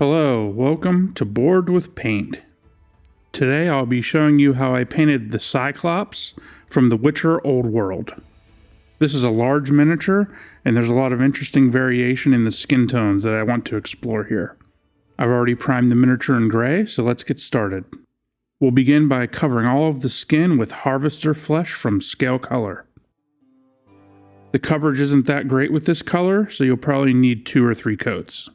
Hello, welcome to Bored with Paint. Today I'll be showing you how I painted the Cyclops from The Witcher Old World. This is a large miniature, and there's a lot of interesting variation in the skin tones that I want to explore here. I've already primed the miniature in gray, so let's get started. We'll begin by covering all of the skin with Harvester Flesh from Scalecolor. The coverage isn't that great with this color, so you'll probably need 2 or 3 coats.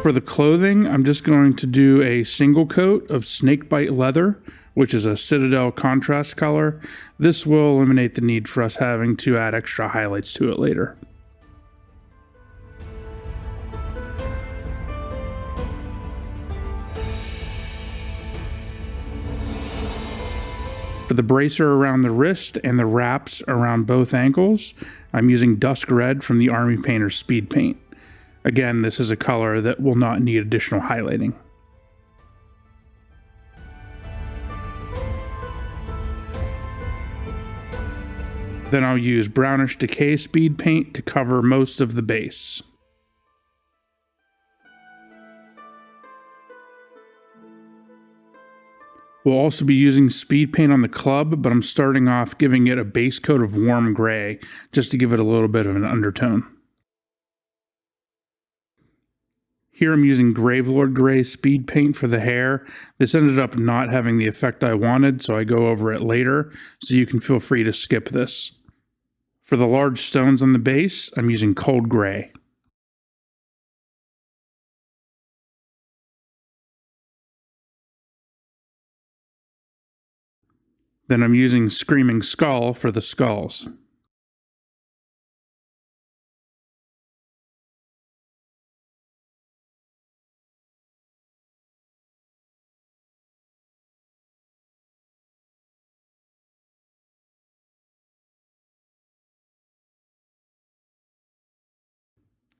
For the clothing, I'm just going to do a single coat of Snakebite Leather, which is a Citadel contrast color. This will eliminate the need for us having to add extra highlights to it later. For the bracer around the wrist and the wraps around both ankles, I'm using Dusk Red from the Army Painter Speedpaint. Again, this is a color that will not need additional highlighting. Then I'll use Brownish Decay Speed Paint to cover most of the base. We'll also be using Speed Paint on the club, but I'm starting off giving it a base coat of warm gray, just to give it a little bit of an undertone. Here I'm using Gravelord Gray Speed Paint for the hair. This ended up not having the effect I wanted, so I go over it later, so you can feel free to skip this. For the large stones on the base, I'm using Cold Gray. Then I'm using Screaming Skull for the skulls.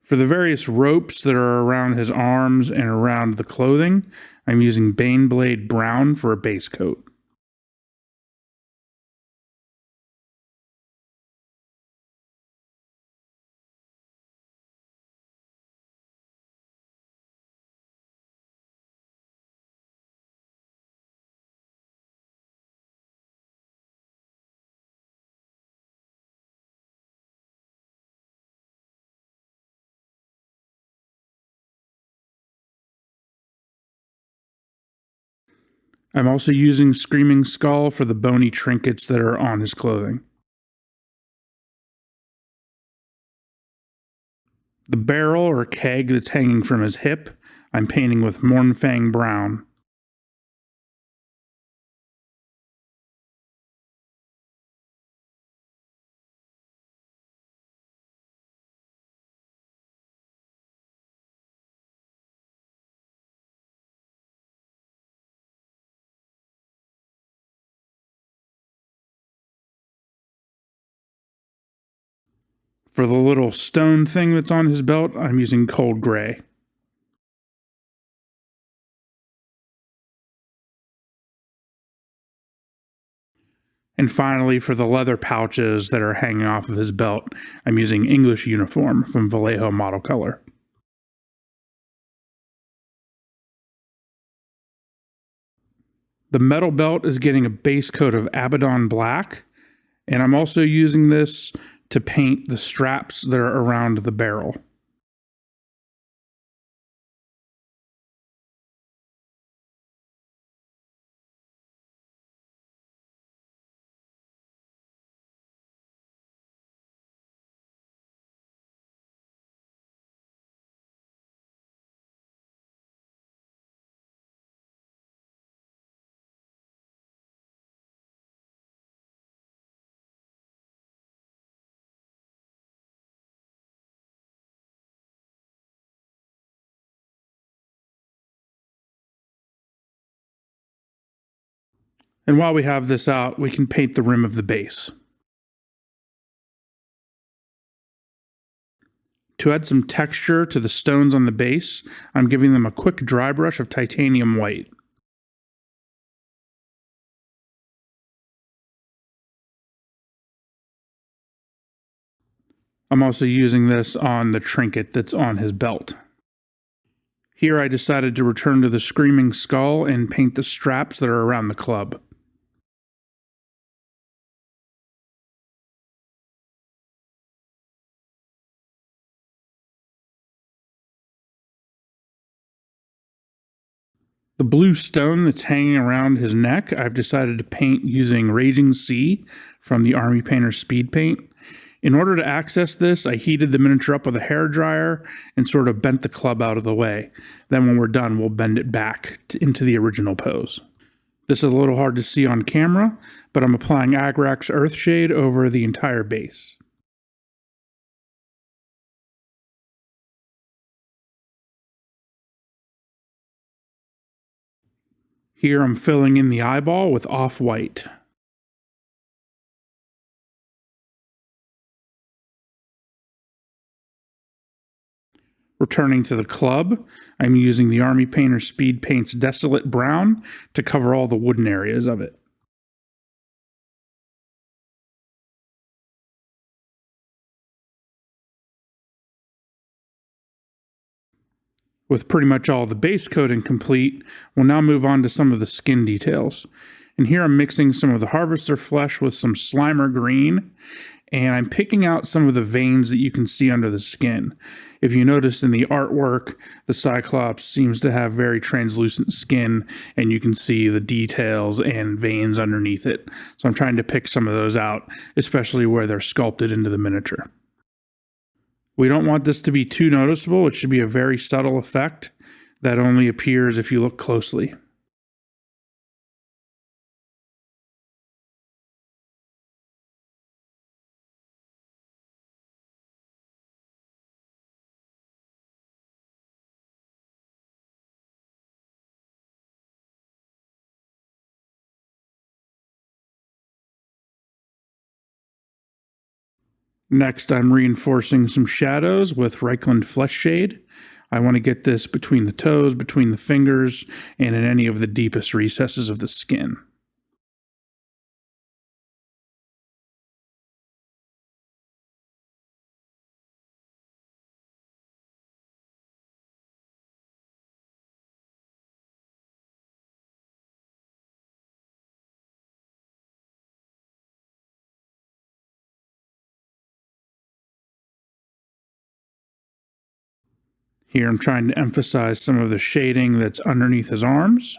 For the various ropes that are around his arms and around the clothing, I'm using Baneblade Brown for a base coat. I'm also using Screaming Skull for the bony trinkets that are on his clothing. The barrel or keg that's hanging from his hip, I'm painting with Mournfang Brown. For the little stone thing that's on his belt, I'm using Cold Gray. And finally, for the leather pouches that are hanging off of his belt, I'm using English Uniform from Vallejo Model Color. The metal belt is getting a base coat of Abaddon Black, and I'm also using this to paint the straps that are around the barrel. And while we have this out, we can paint the rim of the base. To add some texture to the stones on the base, I'm giving them a quick dry brush of titanium white. I'm also using this on the trinket that's on his belt. Here I decided to return to the Screaming Skull and paint the straps that are around the club. The blue stone that's hanging around his neck, I've decided to paint using Raging Sea from the Army Painter Speedpaint. In order to access this, I heated the miniature up with a hairdryer and sort of bent the club out of the way. Then when we're done, we'll bend it back into the original pose. This is a little hard to see on camera, but I'm applying Agrax Earthshade over the entire base. Here I'm filling in the eyeball with Offwhite. Returning to the club, I'm using the Army Painter Speedpaint's Desolate Brown to cover all the wooden areas of it. With pretty much all the base coating complete, we'll now move on to some of the skin details. And here I'm mixing some of the Harvester Flesh with some Slimer Green, and I'm picking out some of the veins that you can see under the skin. If you notice in the artwork, the Cyclops seems to have very translucent skin, and you can see the details and veins underneath it. So I'm trying to pick some of those out, especially where they're sculpted into the miniature. We don't want this to be too noticeable. It should be a very subtle effect that only appears if you look closely. Next, I'm reinforcing some shadows with Reikland Fleshshade. I want to get this between the toes, between the fingers, and in any of the deepest recesses of the skin. Here I'm trying to emphasize some of the shading that's underneath his arms.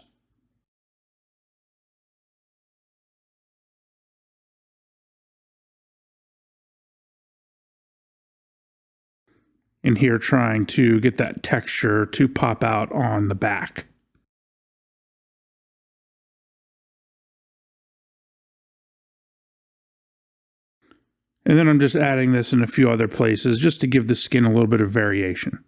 And here trying to get that texture to pop out on the back. And then I'm just adding this in a few other places just to give the skin a little bit of variation.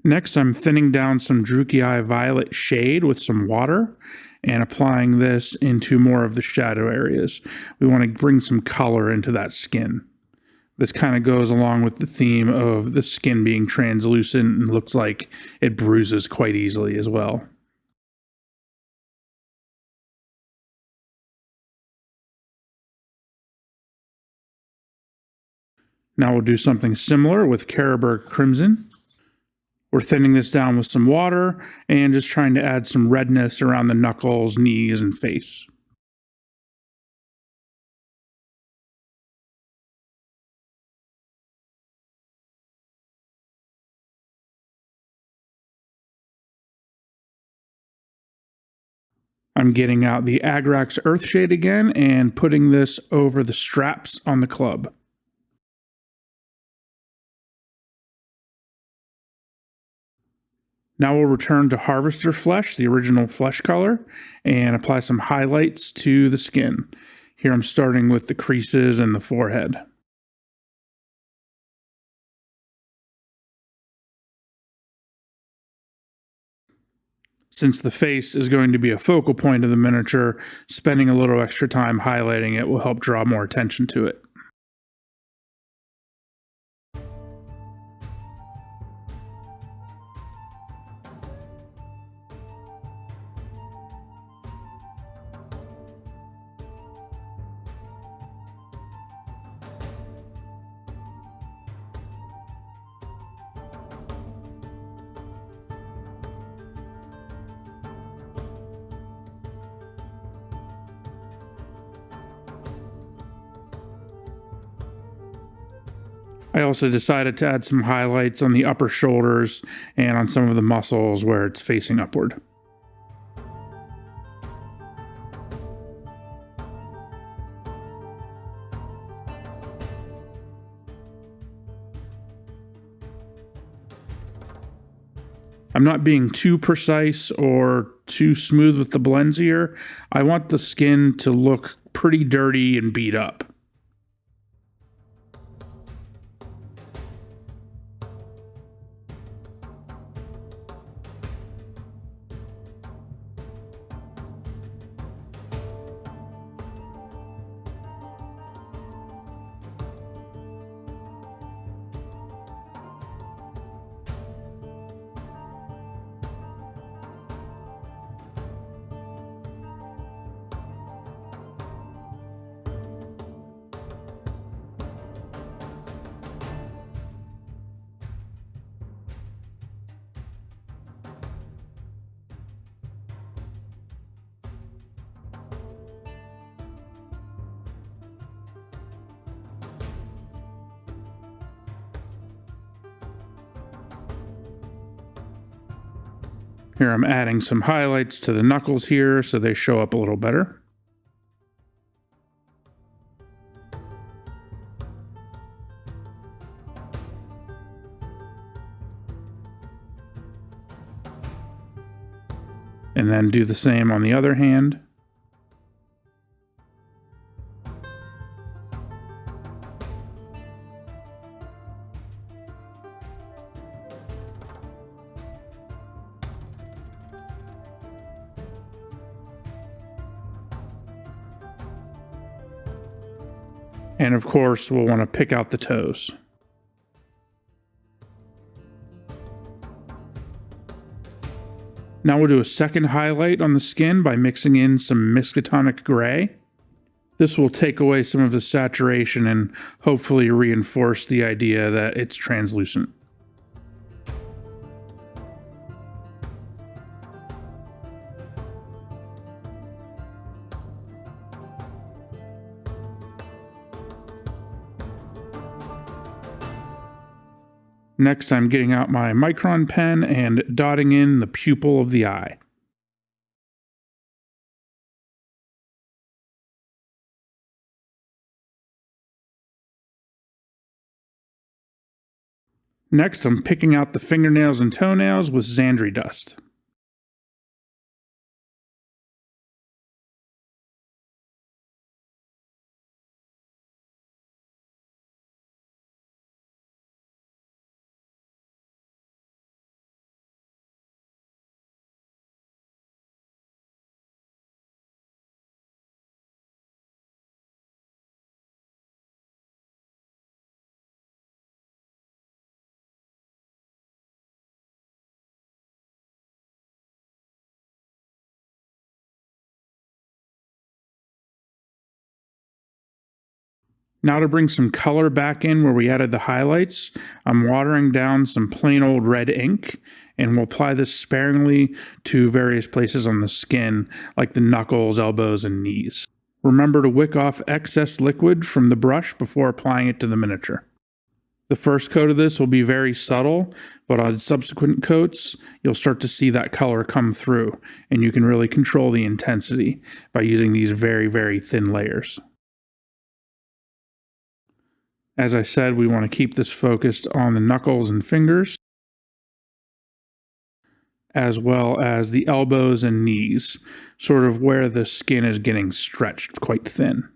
Next, I'm thinning down some Druchii Violet shade with some water and applying this into more of the shadow areas. We want to bring some color into that skin. This kind of goes along with the theme of the skin being translucent and looks like it bruises quite easily as well. Now we'll do something similar with Carroburg Crimson. We're thinning this down with some water and just trying to add some redness around the knuckles, knees, and face. I'm getting out the Agrax Earthshade again and putting this over the straps on the club. Now we'll return to Harvester Flesh, the original flesh color, and apply some highlights to the skin. Here I'm starting with the creases and the forehead. Since the face is going to be a focal point of the miniature, spending a little extra time highlighting it will help draw more attention to it. I also decided to add some highlights on the upper shoulders and on some of the muscles where it's facing upward. I'm not being too precise or too smooth with the blends here. I want the skin to look pretty dirty and beat up. Here I'm adding some highlights to the knuckles here so they show up a little better. And then do the same on the other hand. And of course, we'll want to pick out the toes. Now we'll do a second highlight on the skin by mixing in some Miskatonic Grey. This will take away some of the saturation and hopefully reinforce the idea that it's translucent. Next, I'm getting out my Micron pen and dotting in the pupil of the eye. Next, I'm picking out the fingernails and toenails with Zandri Dust. Now to bring some color back in where we added the highlights, I'm watering down some plain old red ink, and we'll apply this sparingly to various places on the skin, like the knuckles, elbows, and knees. Remember to wick off excess liquid from the brush before applying it to the miniature. The first coat of this will be very subtle, but on subsequent coats, you'll start to see that color come through, and you can really control the intensity by using these very, very thin layers. As I said, we want to keep this focused on the knuckles and fingers, as well as the elbows and knees, sort of where the skin is getting stretched quite thin.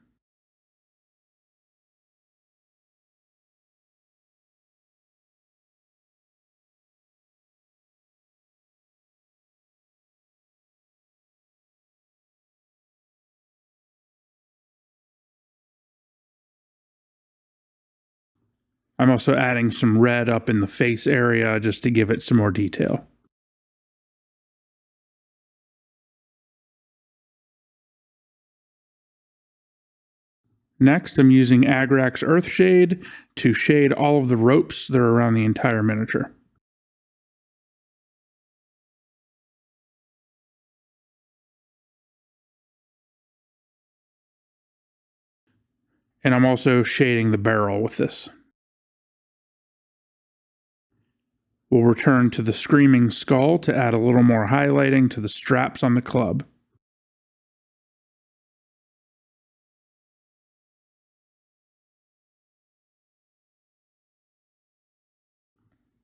I'm also adding some red up in the face area just to give it some more detail. Next, I'm using Agrax Earthshade to shade all of the ropes that are around the entire miniature. And I'm also shading the barrel with this. We'll return to the Screaming Skull to add a little more highlighting to the straps on the club.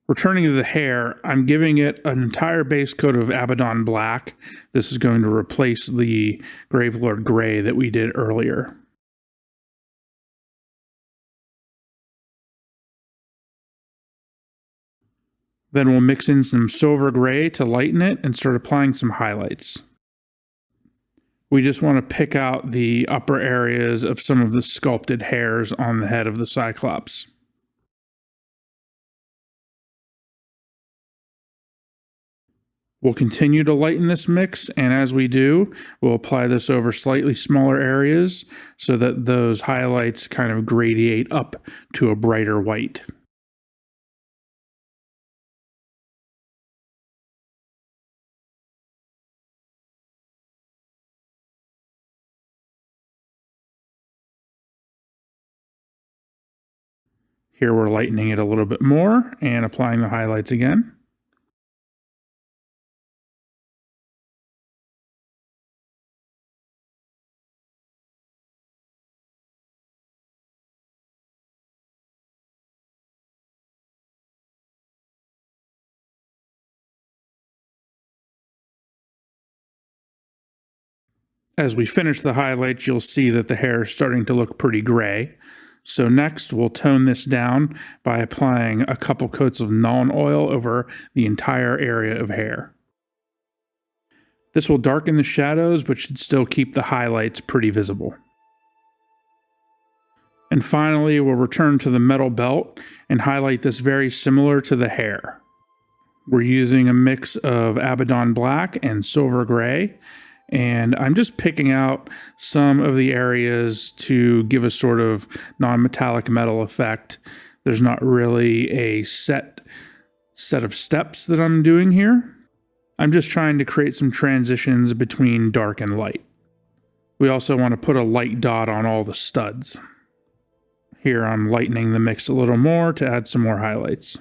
Returning to the hair, I'm giving it an entire base coat of Abaddon Black. This is going to replace the Gravelord Grey that we did earlier. Then we'll mix in some silver gray to lighten it and start applying some highlights. We just want to pick out the upper areas of some of the sculpted hairs on the head of the Cyclops. We'll continue to lighten this mix, and as we do, we'll apply this over slightly smaller areas so that those highlights kind of gradiate up to a brighter white. Here we're lightening it a little bit more and applying the highlights again. As we finish the highlights, you'll see that the hair is starting to look pretty gray. So next, we'll tone this down by applying a couple coats of Nuln Oil over the entire area of hair. This will darken the shadows, but should still keep the highlights pretty visible. And finally, we'll return to the metal belt and highlight this very similar to the hair. We're using a mix of Abaddon Black and Silver Gray, and I'm just picking out some of the areas to give a sort of non-metallic metal effect. There's not really a set of steps that I'm doing here. I'm just trying to create some transitions between dark and light. We also want to put a light dot on all the studs. Here I'm lightening the mix a little more to add some more highlights.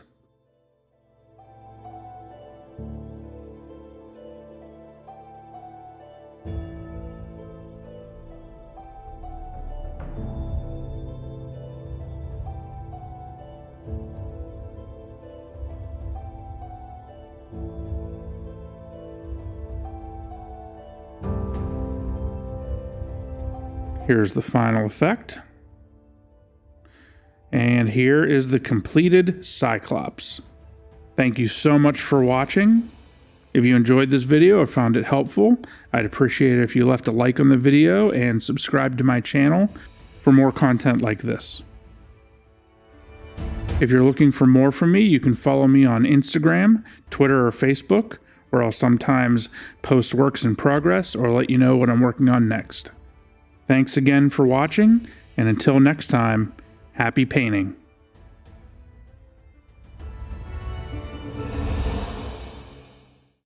Here's the final effect. And here is the completed Cyclops. Thank you so much for watching. If you enjoyed this video or found it helpful, I'd appreciate it if you left a like on the video and subscribe to my channel for more content like this. If you're looking for more from me, you can follow me on Instagram, Twitter, or Facebook, where I'll sometimes post works in progress or let you know what I'm working on next. Thanks again for watching, and until next time, happy painting.